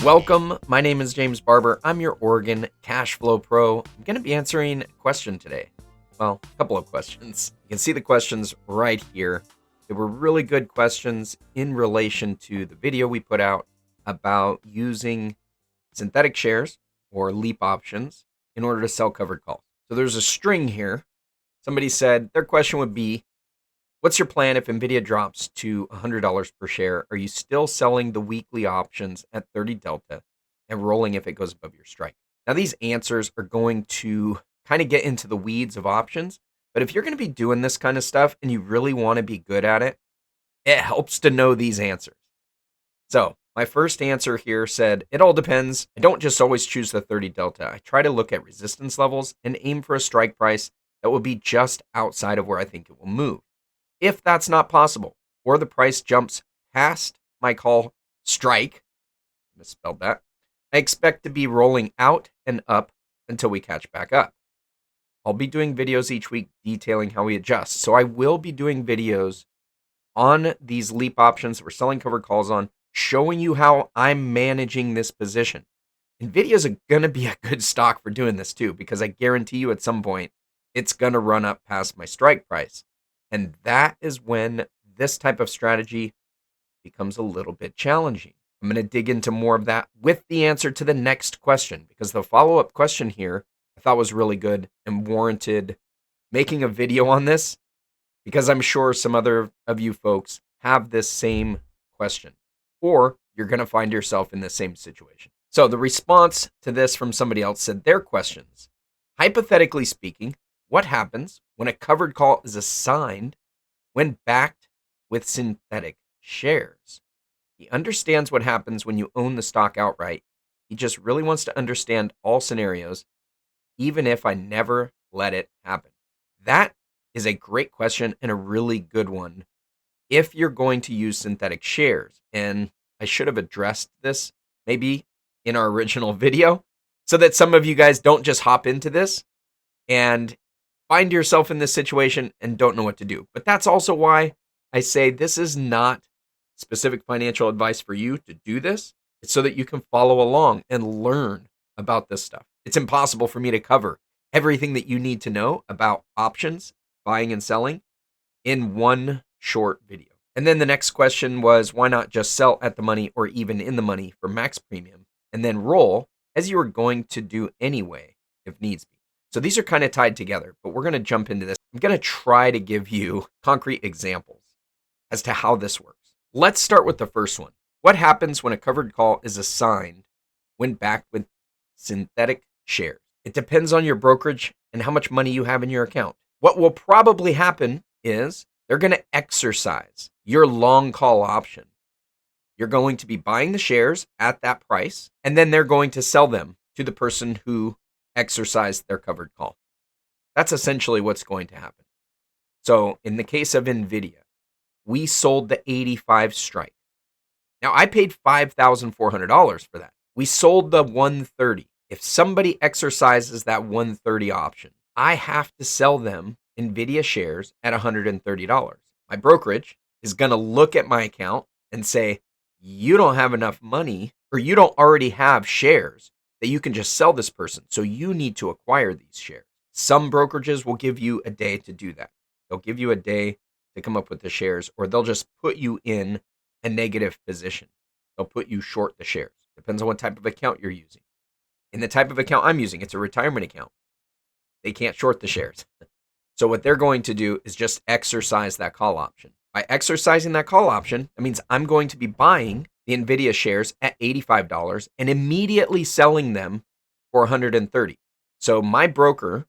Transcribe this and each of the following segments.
Welcome. My name is James Barber. I'm your Oregon Cash Flow Pro. I'm going to be answering a question today. Well, a couple of questions. You can see the questions right here. They were really good questions in relation to the video we put out about using synthetic shares or leap options in order to sell covered calls. So there's a string here. Somebody said their question would be, what's your plan if NVIDIA drops to $100 per share? Are you still selling the weekly options at 30 Delta and rolling if it goes above your strike? Now, these answers are going to kind of get into the weeds of options, but if you're going to be doing this kind of stuff and you really want to be good at it, it helps to know these answers. So my first answer here said, it all depends. I don't just always choose the 30 Delta. I try to look at resistance levels and aim for a strike price that will be just outside of where I think it will move. If that's not possible, or the price jumps past my call strike, misspelled that, I expect to be rolling out and up until we catch back up. I'll be doing videos each week detailing how we adjust. So I will be doing videos on these leap options that we're selling covered calls on, showing you how I'm managing this position. NVIDIA's going to be a good stock for doing this too, because I guarantee you at some point, it's going to run up past my strike price. And that is when this type of strategy becomes a little bit challenging. I'm going to dig into more of that with the answer to the next question, because the follow-up question here I thought was really good and warranted making a video on this, because I'm sure some other of you folks have this same question, or you're going to find yourself in the same situation. So the response to this from somebody else said their questions. Hypothetically speaking, what happens when a covered call is assigned when backed with synthetic shares? He understands what happens when you own the stock outright. He just really wants to understand all scenarios, even if I never let it happen. That is a great question and a really good one if you're going to use synthetic shares. And I should have addressed this maybe in our original video so that some of you guys don't just hop into this and find yourself in this situation and don't know what to do. But that's also why I say this is not specific financial advice for you to do this. It's so that you can follow along and learn about this stuff. It's impossible for me to cover everything that you need to know about options, buying and selling in one short video. And then the next question was, why not just sell at the money or even in the money for max premium and then roll as you were going to do anyway if needs be? So these are kind of tied together, but we're going to jump into this. I'm going to try to give you concrete examples as to how this works. Let's start with the first one. What happens when a covered call is assigned when backed with synthetic shares? It depends on your brokerage and how much money you have in your account. What will probably happen is they're going to exercise your long call option. You're going to be buying the shares at that price, and then they're going to sell them to the person who exercised their covered call. That's essentially what's going to happen. So in the case of NVIDIA, we sold the 85 strike. Now I paid $5,400 for that. We sold the 130. If somebody exercises that 130 option, I have to sell them NVIDIA shares at $130. My brokerage is going to look at my account and say, you don't have enough money, or you don't already have shares that you can just sell this person. So you need to acquire these shares. Some brokerages will give you a day to do that. They'll give you a day to come up with the shares, or they'll just put you in a negative position. They'll put you short the shares. Depends on what type of account you're using. In the type of account I'm using, it's a retirement account. They can't short the shares. So what they're going to do is just exercise that call option. By exercising that call option, that means I'm going to be buying the NVIDIA shares at $85 and immediately selling them for $130. So my broker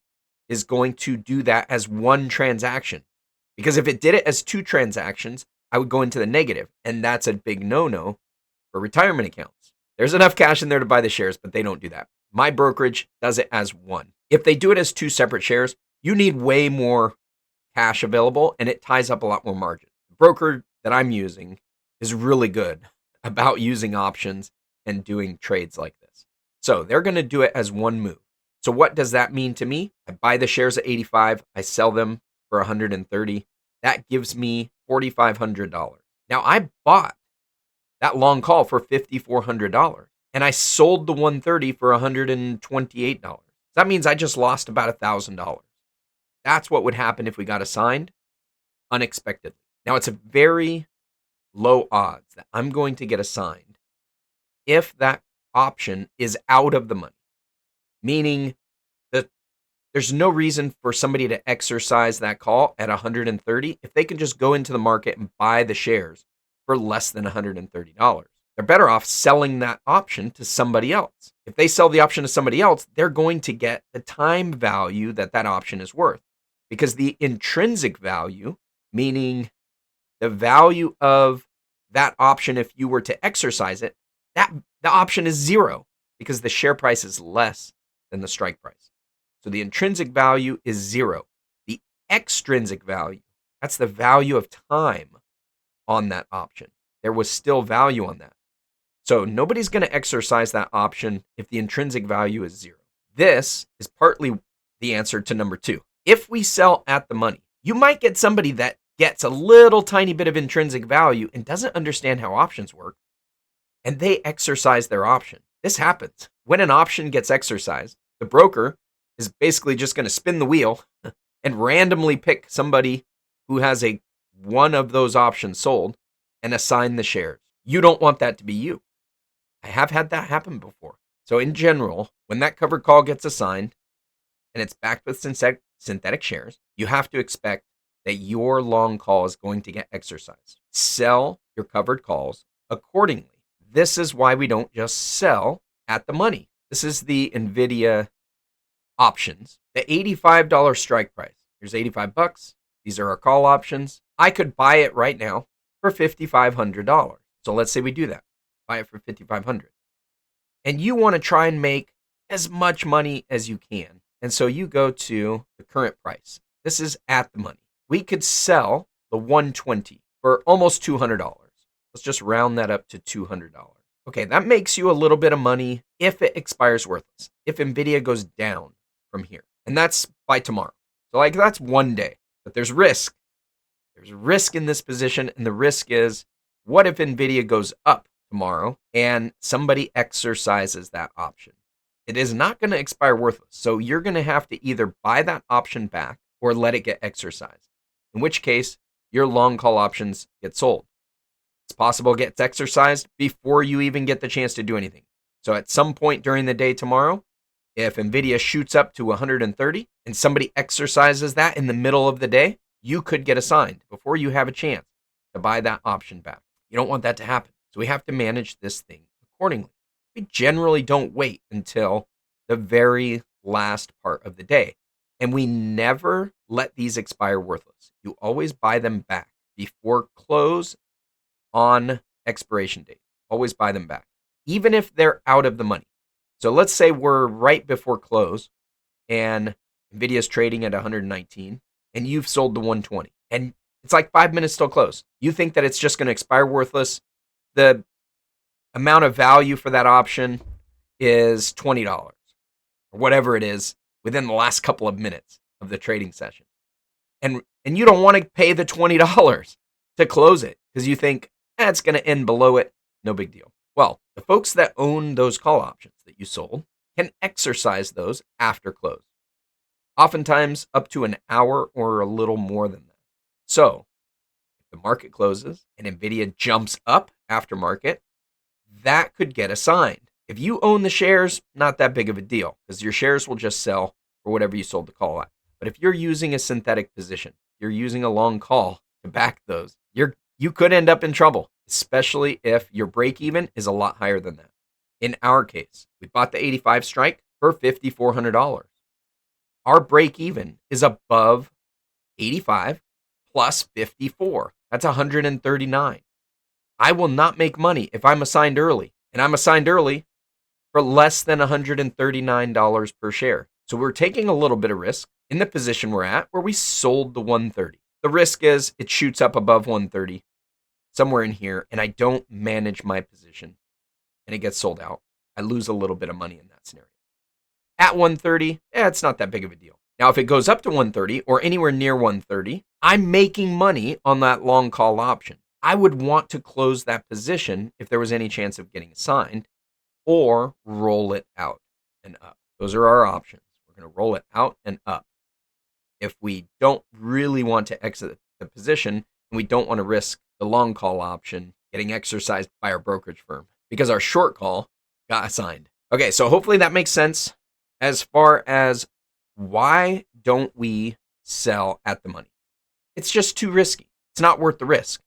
is going to do that as one transaction, because if it did it as two transactions, I would go into the negative, and that's a big no-no for retirement accounts. There's enough cash in there to buy the shares, but they don't do that. My brokerage does it as one. If they do it as two separate shares, you need way more cash available, and it ties up a lot more margin. The broker that I'm using is really good about using options and doing trades like this. So they're going to do it as one move. So what does that mean to me? I buy the shares at 85, I sell them for 130. That gives me $4,500. Now I bought that long call for $5,400, and I sold the 130 for $128. That means I just lost about $1,000. That's what would happen if we got assigned unexpectedly. Now, it's a very low odds that I'm going to get assigned if that option is out of the money, meaning that there's no reason for somebody to exercise that call at 130 if they can just go into the market and buy the shares for less than $130. They're better off selling that option to somebody else. If they sell the option to somebody else, they're going to get the time value that that option is worth, because the intrinsic value, meaning the value of that option if you were to exercise it, that the option is zero because the share price is less than the strike price. So the intrinsic value is zero. The extrinsic value, that's the value of time on that option. There was still value on that. So nobody's going to exercise that option if the intrinsic value is zero. This is partly the answer to number 2. If we sell at the money, you might get somebody that gets a little tiny bit of intrinsic value and doesn't understand how options work, and they exercise their option. This happens. When an option gets exercised, the broker is basically just going to spin the wheel and randomly pick somebody who has one of those options sold and assign the shares. You don't want that to be you. I have had that happen before. So in general, when that covered call gets assigned and it's backed with synthetic shares, you have to expect that your long call is going to get exercised. Sell your covered calls accordingly. This is why we don't just sell at the money. This is the NVIDIA options. The $85 strike price. Here's $85. These are our call options. I could buy it right now for $5,500. So let's say we do that. Buy it for $5,500. And you want to try and make as much money as you can. And so you go to the current price. This is at the money. We could sell the 120 for almost $200. Let's just round that up to $200. Okay, that makes you a little bit of money if it expires worthless, if NVIDIA goes down from here. And that's by tomorrow. So that's one day. But there's risk. There's risk in this position, and the risk is, what if NVIDIA goes up tomorrow and somebody exercises that option? It is not going to expire worthless. So you're going to have to either buy that option back or let it get exercised, in which case your long call options get sold. It's possible it gets exercised before you even get the chance to do anything. So at some point during the day tomorrow, if NVIDIA shoots up to 130 and somebody exercises that in the middle of the day, you could get assigned before you have a chance to buy that option back. You don't want that to happen. So we have to manage this thing accordingly. We generally don't wait until the very last part of the day. And we never let these expire worthless. You always buy them back before close on expiration date. Always buy them back, even if they're out of the money. So let's say we're right before close and NVIDIA's trading at 119 and you've sold the 120 and it's like 5 minutes till close. You think that it's just going to expire worthless. The amount of value for that option is $20 or whatever it is within the last couple of minutes of the trading session. And you don't want to pay the $20 to close it because you think it's going to end below it. No big deal. Well, the folks that own those call options that you sold can exercise those after close, oftentimes up to an hour or a little more than that. So if the market closes and NVIDIA jumps up after market, that could get assigned. If you own the shares, not that big of a deal because your shares will just sell for whatever you sold the call at. But if you're using a synthetic position, you're using a long call to back those, you could end up in trouble, especially if your break even is a lot higher than that. In our case, we bought the 85 strike for $5,400. Our break even is above 85 plus 54. That's 139. I will not make money if I'm assigned early, and I'm assigned early for less than $139 per share. So we're taking a little bit of risk in the position we're at where we sold the 130. The risk is it shoots up above 130, somewhere in here, and I don't manage my position, and it gets sold out. I lose a little bit of money in that scenario. At 130, it's not that big of a deal. Now, if it goes up to 130 or anywhere near 130, I'm making money on that long call option. I would want to close that position if there was any chance of getting assigned or roll it out and up. Those are our options. We're going to roll it out and up. If we don't really want to exit the position and we don't want to risk the long call option getting exercised by our brokerage firm because our short call got assigned. Okay, so hopefully that makes sense as far as why don't we sell at the money? It's just too risky. It's not worth the risk.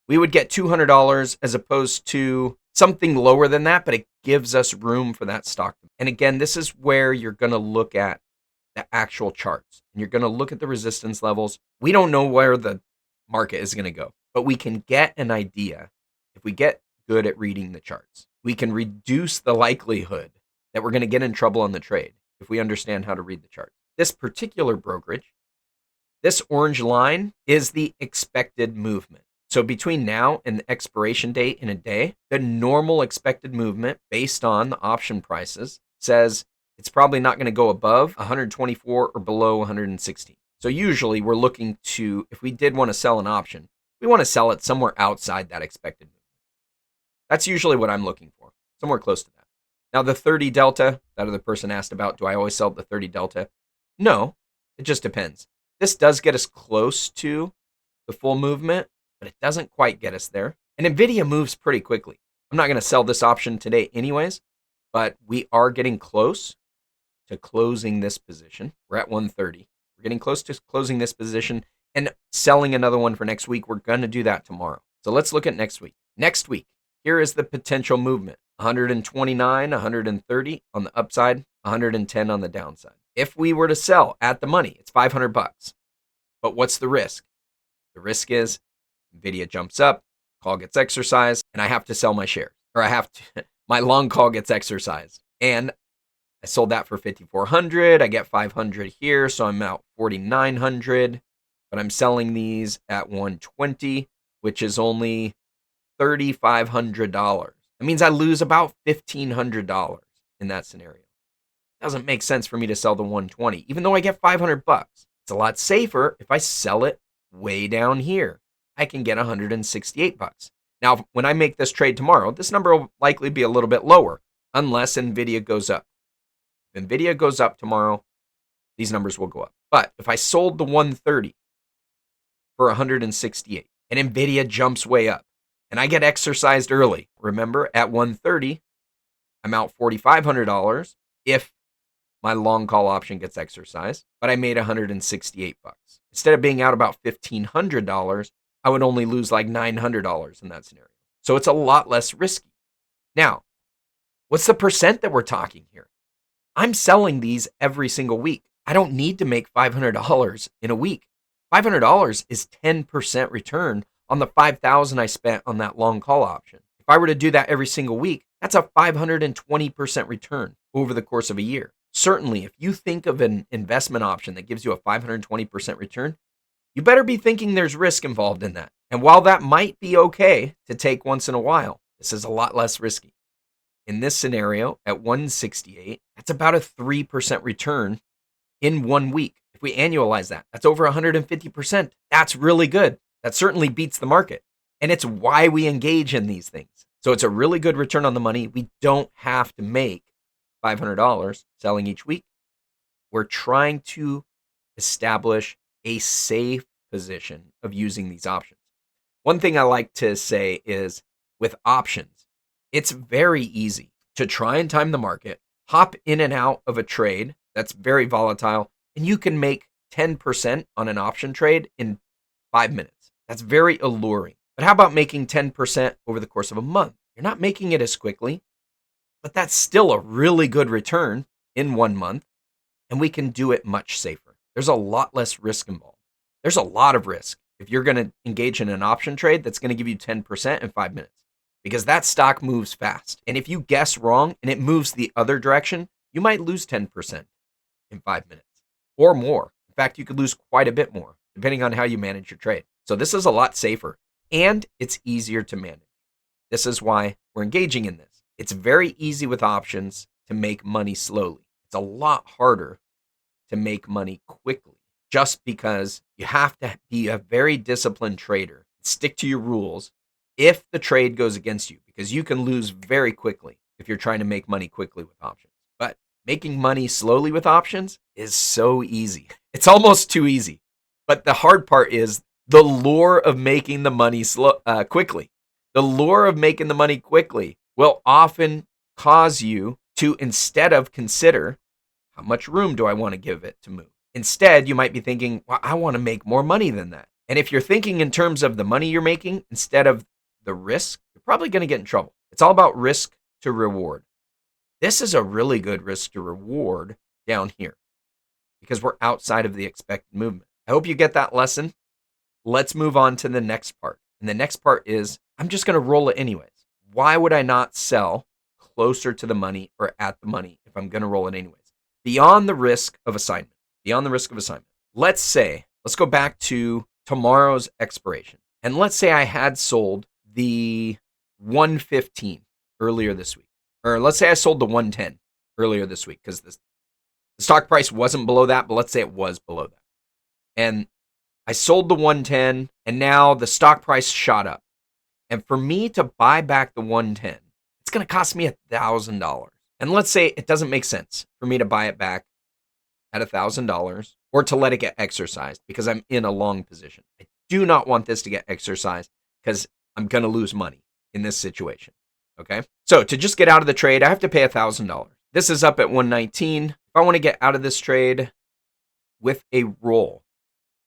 We would get $200 as opposed to something lower than that, but it gives us room for that stock. And again, this is where you're going to look at the actual charts and you're going to look at the resistance levels. We don't know where the market is going to go, but we can get an idea if we get good at reading the charts. We can reduce the likelihood that we're going to get in trouble on the trade if we understand how to read the chart. This particular brokerage, this orange line is the expected movement. So between now and the expiration date in a day, the normal expected movement based on the option prices says it's probably not going to go above 124 or below 116. So usually we're looking to, if we did want to sell an option, we want to sell it somewhere outside that expected movement. That's usually what I'm looking for, somewhere close to that. Now the 30 delta, that other person asked about, do I always sell the 30 delta? No, it just depends. This does get us close to the full movement, but it doesn't quite get us there. And nvda moves pretty quickly. I'm not going to sell this option today anyways, but we are getting close to closing this position. We're at 130. We're getting close to closing this position and selling another one for next week. We're going to do that tomorrow. So let's look at next week. Next week, here is the potential movement. 129, 130 on the upside, 110 on the downside. If we were to sell at the money, it's $500. But what's the risk? The risk is nvda jumps up, call gets exercised, and I have to sell my shares. Or my long call gets exercised. And I sold that for 5,400. I get 500 here, so I'm out 4,900. But I'm selling these at 120, which is only $3,500. That means I lose about $1,500 in that scenario. It doesn't make sense for me to sell the 120, even though I get $500. It's a lot safer if I sell it way down here. I can get $168. Now, when I make this trade tomorrow, this number will likely be a little bit lower unless nvda goes up. If nvda goes up tomorrow, these numbers will go up. But if I sold the 130 for 168 and nvda jumps way up and I get exercised early, remember at 130, I'm out $4,500 if my long call option gets exercised, but I made $168. Instead of being out about $1,500, I would only lose like $900 in that scenario. So it's a lot less risky. Now, what's the percent that we're talking here? I'm selling these every single week. I don't need to make $500 in a week. $500 is 10% return on the $5,000 I spent on that long call option. If I were to do that every single week, that's a 520% return over the course of a year. Certainly, if you think of an investment option that gives you a 520% return, you better be thinking there's risk involved in that. And while that might be okay to take once in a while, this is a lot less risky. In this scenario, at 168, that's about a 3% return in 1 week. If we annualize that, that's over 150%. That's really good. That certainly beats the market. And it's why we engage in these things. So it's a really good return on the money. We don't have to make $500 selling each week. We're trying to establish a safe position of using these options. One thing I like to say is with options, it's very easy to try and time the market, hop in and out of a trade that's very volatile, and you can make 10% on an option trade in 5 minutes. That's very alluring. But how about making 10% over the course of a month? You're not making it as quickly, but that's still a really good return in 1 month, and we can do it much safer. There's a lot less risk involved. There's a lot of risk if you're going to engage in an option trade that's going to give you 10% in 5 minutes, because that stock moves fast. And if you guess wrong and it moves the other direction, you might lose 10% in 5 minutes or more. In fact, you could lose quite a bit more depending on how you manage your trade. So this is a lot safer and it's easier to manage. This is why we're engaging in this. It's very easy with options to make money slowly. It's a lot harder to make money quickly, just because you have to be a very disciplined trader, stick to your rules if the trade goes against you, because you can lose very quickly. if you're trying to make money quickly with options. But making money slowly with options is so easy. It's almost too easy. But the hard part is the lure of making the money quickly. The lure of making the money quickly will often cause you to, instead of consider, how much room do I want to give it to move? Instead, you might be thinking, well, I want to make more money than that. And if you're thinking in terms of the money you're making instead of the risk, you're probably going to get in trouble. It's all about risk to reward. This is a really good risk to reward down here because we're outside of the expected movement. I hope you get that lesson. Let's move on to the next part. And the next part is, I'm just going to roll it anyways. Why would I not sell closer to the money or at the money if I'm going to roll it anyways? Beyond the risk of assignment. Let's go back to tomorrow's expiration. And let's say I had sold the 115 earlier this week. Or let's say I sold the 110 earlier this week because the stock price wasn't below that, but let's say it was below that. And I sold the 110 and now the stock price shot up. And for me to buy back the 110, it's going to cost me $1,000. And let's say it doesn't make sense for me to buy it back at $1,000 or to let it get exercised because I'm in a long position. I do not want this to get exercised because I'm going to lose money in this situation. Okay. So to just get out of the trade, I have to pay $1,000. This is up at 119. If I want to get out of this trade with a roll,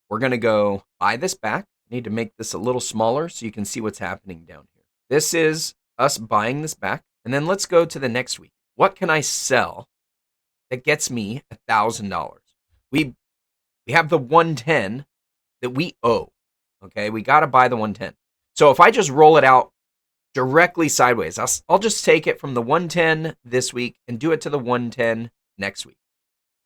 we're going to go buy this back. I need to make this a little smaller so you can see what's happening down here. This is us buying this back. And then let's go to the next week. What can I sell that gets me $1,000? We have the 110 that we owe. Okay. We got to buy the 110. So if I just roll it out directly sideways, I'll just take it from the 110 this week and do it to the 110 next week.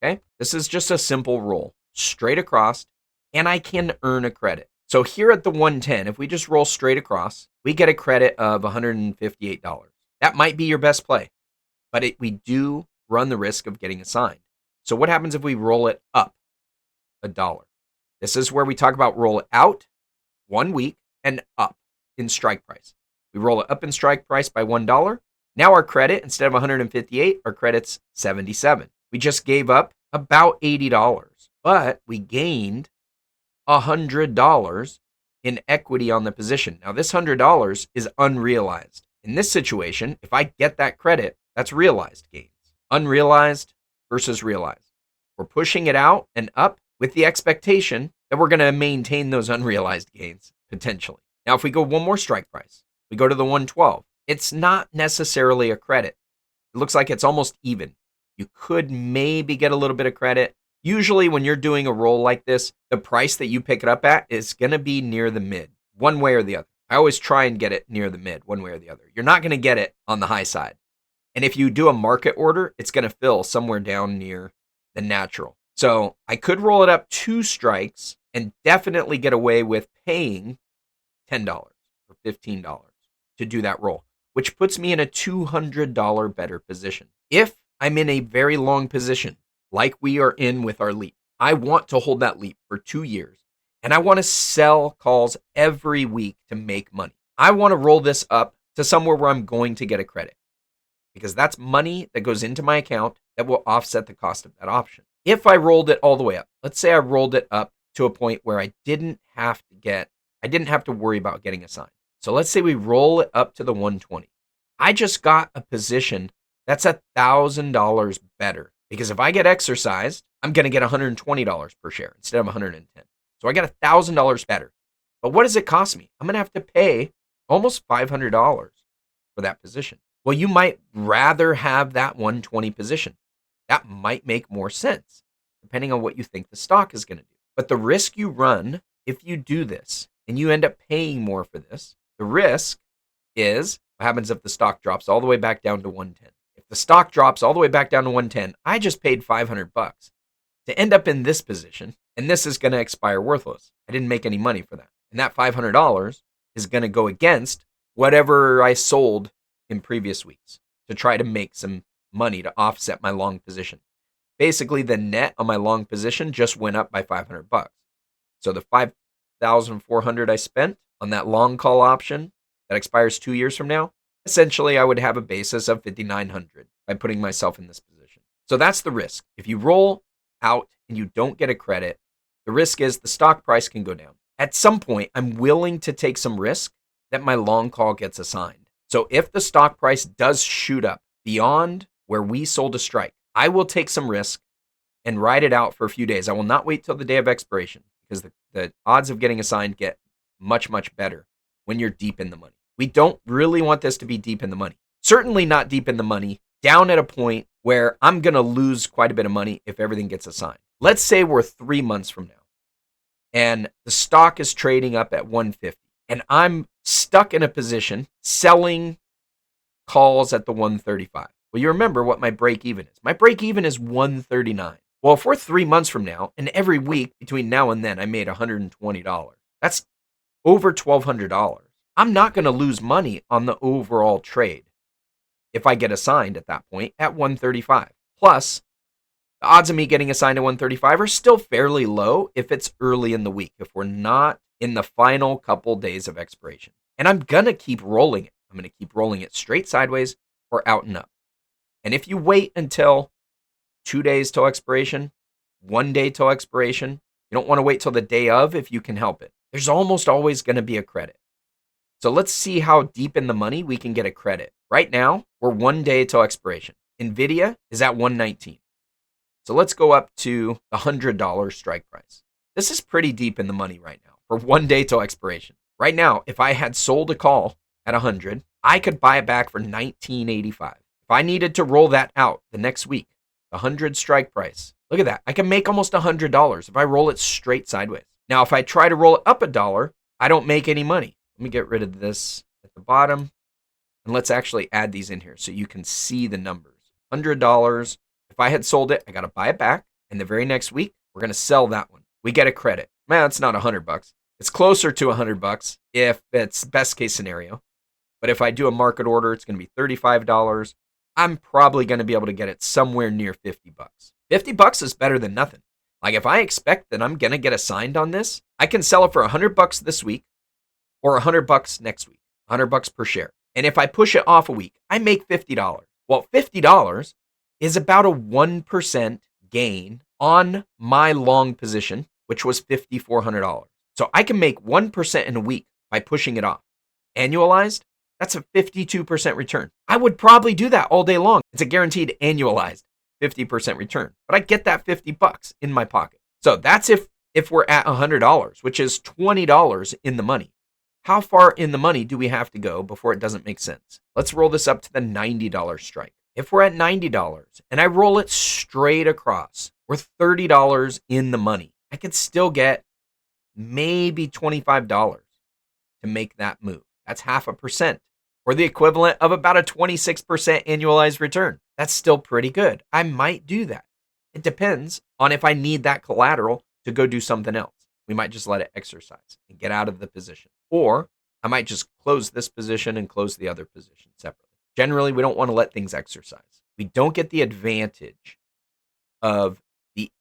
Okay. This is just a simple roll straight across and I can earn a credit. So here at the 110, if we just roll straight across, we get a credit of $158. That might be your best play, but we do run the risk of getting assigned. So what happens if we roll it up $1? This is where we talk about roll it out 1 week and up in strike price. We roll it up in strike price by $1. Now our credit, instead of 158, our credit's 77. We just gave up about $80, but we gained $100 in equity on the position. Now this $100 is unrealized. In this situation, if I get that credit, that's realized gains. Unrealized versus realized. We're pushing it out and up with the expectation that we're going to maintain those unrealized gains potentially. Now, if we go one more strike price, we go to the 112. It's not necessarily a credit. It looks like it's almost even. You could maybe get a little bit of credit. Usually when you're doing a roll like this, the price that you pick it up at is going to be near the mid, one way or the other. I always try and get it near the mid, one way or the other. You're not going to get it on the high side. And if you do a market order, it's going to fill somewhere down near the natural. So I could roll it up 2 strikes and definitely get away with paying $10 or $15 to do that roll, which puts me in a $200 better position. If I'm in a very long position, like we are in with our leap, I want to hold that leap for 2 years, and I want to sell calls every week to make money. I want to roll this up to somewhere where I'm going to get a credit because that's money that goes into my account that will offset the cost of that option. If I rolled it all the way up, let's say I rolled it up to a point where I didn't have to worry about getting assigned. So let's say we roll it up to the 120. I just got a position that's $1,000 better because if I get exercised, I'm going to get $120 per share instead of $110. So I got $1,000 better. But what does it cost me? I'm going to have to pay almost $500 for that position. Well, you might rather have that 120 position. That might make more sense depending on what you think the stock is going to do. But the risk you run if you do this and you end up paying more for this, the risk is what happens if the stock drops all the way back down to 110. If the stock drops all the way back down to 110, I just paid $500 to end up in this position, and this is going to expire worthless. I didn't make any money for that. And that $500 is going to go against whatever I sold in previous weeks to try to make some money to offset my long position. Basically, the net on my long position just went up by $500. So the $5,400 I spent on that long call option that expires 2 years from now, essentially I would have a basis of 5,900 by putting myself in this position. So that's the risk. If you roll out and you don't get a credit, the risk is the stock price can go down. At some point, I'm willing to take some risk that my long call gets assigned. So if the stock price does shoot up beyond where we sold a strike, I will take some risk and ride it out for a few days. I will not wait till the day of expiration because the odds of getting assigned get much, much better when you're deep in the money. We don't really want this to be deep in the money. Certainly not deep in the money, down at a point where I'm going to lose quite a bit of money if everything gets assigned. Let's say we're 3 months from now and the stock is trading up at 150 and I'm stuck in a position selling calls at the 135. Well, you remember what my break even is. My break even is 139. Well, if we're 3 months from now and every week between now and then I made $120, that's over $1,200. I'm not going to lose money on the overall trade if I get assigned at that point at 135. Plus, the odds of me getting assigned at 135 are still fairly low if it's early in the week, if we're not in the final couple days of expiration. And I'm going to keep rolling it. I'm going to keep rolling it straight sideways or out and up. And if you wait until 2 days till expiration, 1 day till expiration, you don't want to wait till the day of if you can help it. There's almost always going to be a credit. So let's see how deep in the money we can get a credit. Right now, we're 1 day till expiration. NVIDIA is at 119. So let's go up to the $100 strike price. This is pretty deep in the money right now for 1 day till expiration. Right now, if I had sold a call at 100, I could buy it back for $19.85. If I needed to roll that out the next week, the 100 strike price, look at that. I can make almost $100 if I roll it straight sideways. Now, if I try to roll it up $1, I don't make any money. Let me get rid of this at the bottom. And let's actually add these in here so you can see the numbers. $100. If I had sold it, I got to buy it back. And the very next week, we're going to sell that one. We get a credit. Man, it's not $100. It's closer to $100 if it's best case scenario. But if I do a market order, it's going to be $35. I'm probably going to be able to get it somewhere near $50. $50 is better than nothing. Like if I expect that I'm going to get assigned on this, I can sell it for $100 this week or $100 next week, $100 per share. And if I push it off a week, I make $50. Well, $50 is about a 1% gain on my long position, which was $5,400. So I can make 1% in a week by pushing it off. Annualized, that's a 52% return. I would probably do that all day long. It's a guaranteed annualized 50% return, but I get that $50 in my pocket. So that's if we're at $100, which is $20 in the money. How far in the money do we have to go before it doesn't make sense? Let's roll this up to the $90 strike. If we're at $90 and I roll it straight across, we're $30 in the money. I could still get maybe $25 to make that move. That's 0.5%, or the equivalent of about a 26% annualized return. That's still pretty good. I might do that. It depends on if I need that collateral to go do something else. We might just let it exercise and get out of the position. Or I might just close this position and close the other position separately. Generally, we don't want to let things exercise. We don't get the advantage of the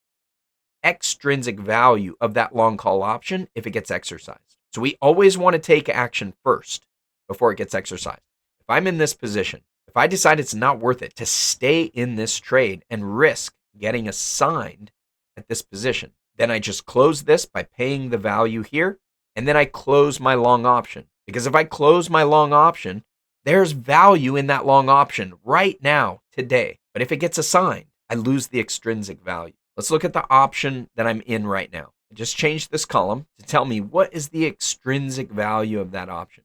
extrinsic value of that long call option if it gets exercised. So we always want to take action first before it gets exercised. If I'm in this position, if I decide it's not worth it to stay in this trade and risk getting assigned at this position, then I just close this by paying the value here, and then I close my long option. Because if I close my long option, there's value in that long option right now, today. But if it gets assigned, I lose the extrinsic value. Let's look at the option that I'm in right now. I just changed this column to tell me what is the extrinsic value of that option.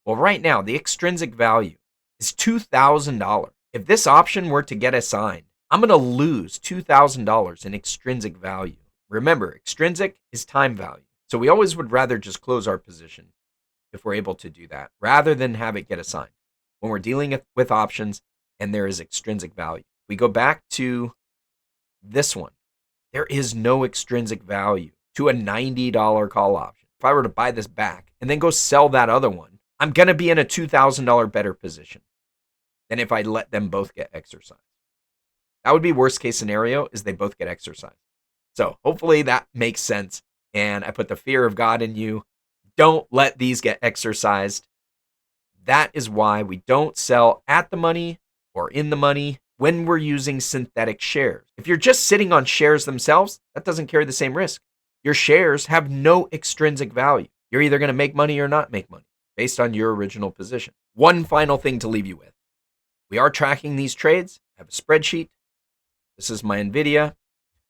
Well, right now, the extrinsic value is $2,000. If this option were to get assigned, I'm going to lose $2,000 in extrinsic value. Remember, extrinsic is time value. So we always would rather just close our position if we're able to do that, rather than have it get assigned. When we're dealing with options and there is extrinsic value. We go back to this one. There is no extrinsic value to a $90 call option. If I were to buy this back and then go sell that other one, I'm going to be in a $2,000 better position than if I let them both get exercised. That would be worst case scenario, is they both get exercised. So hopefully that makes sense. And I put the fear of God in you. Don't let these get exercised. That is why we don't sell at the money or in the money when we're using synthetic shares. If you're just sitting on shares themselves, that doesn't carry the same risk. Your shares have no extrinsic value. You're either going to make money or not make money based on your original position. One final thing to leave you with. We are tracking these trades. I have a spreadsheet. This is my NVIDIA.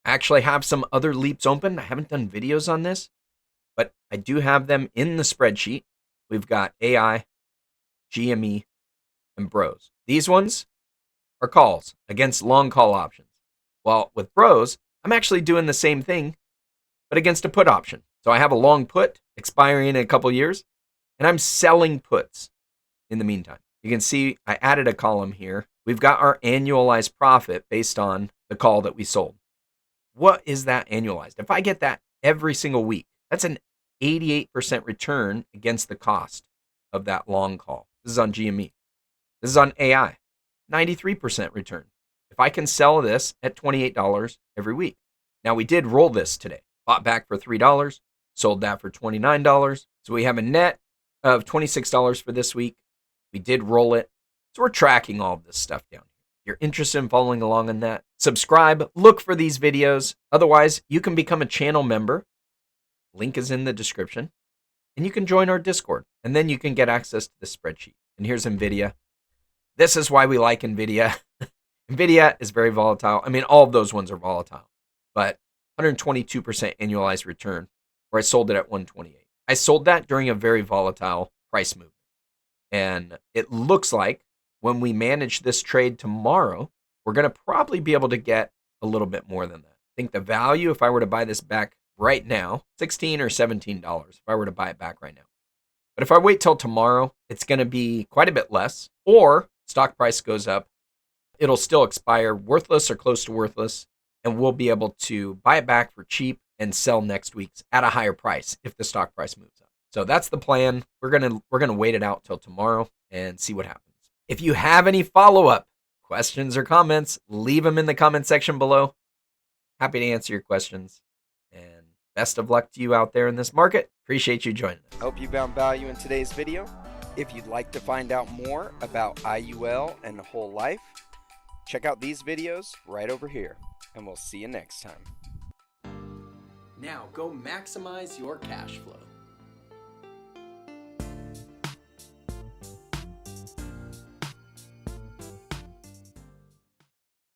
I actually have some other leaps open. I haven't done videos on this, but I do have them in the spreadsheet. We've got AI, GME, and Bros. These ones are calls against long call options. Well, with Bros, I'm actually doing the same thing, but against a put option. So I have a long put expiring in a couple years, and I'm selling puts in the meantime. You can see I added a column here. We've got our annualized profit based on the call that we sold. What is that annualized? If I get that every single week, that's an 88% return against the cost of that long call. This is on GME. This is on AI, 93% return. If I can sell this at $28 every week. Now we did roll this today. Bought back for $3, sold that for $29. So we have a net of $26 for this week. We did roll it. So we're tracking all of this stuff down. If you're interested in following along on that, subscribe, look for these videos. Otherwise, you can become a channel member. Link is in the description. And you can join our Discord. And then you can get access to the spreadsheet. And here's NVIDIA. This is why we like NVIDIA. NVIDIA is very volatile. I mean, all of those ones are volatile. But 122% annualized return, where I sold it at 128. I sold that during a very volatile price movement. And it looks like when we manage this trade tomorrow, we're going to probably be able to get a little bit more than that. I think the value, if I were to buy this back right now, $16 or $17, if I were to buy it back right now. But if I wait till tomorrow, it's going to be quite a bit less, or stock price goes up, it'll still expire worthless or close to worthless, and we'll be able to buy it back for cheap and sell next week's at a higher price if the stock price moves up. So that's the plan. We're gonna wait it out till tomorrow and see what happens. If you have any follow-up questions or comments, leave them in the comment section below. Happy to answer your questions. And best of luck to you out there in this market. Appreciate you joining us. Hope you found value in today's video. If you'd like to find out more about IUL and the whole life, check out these videos right over here, and we'll see you next time. Now go maximize your cash flow.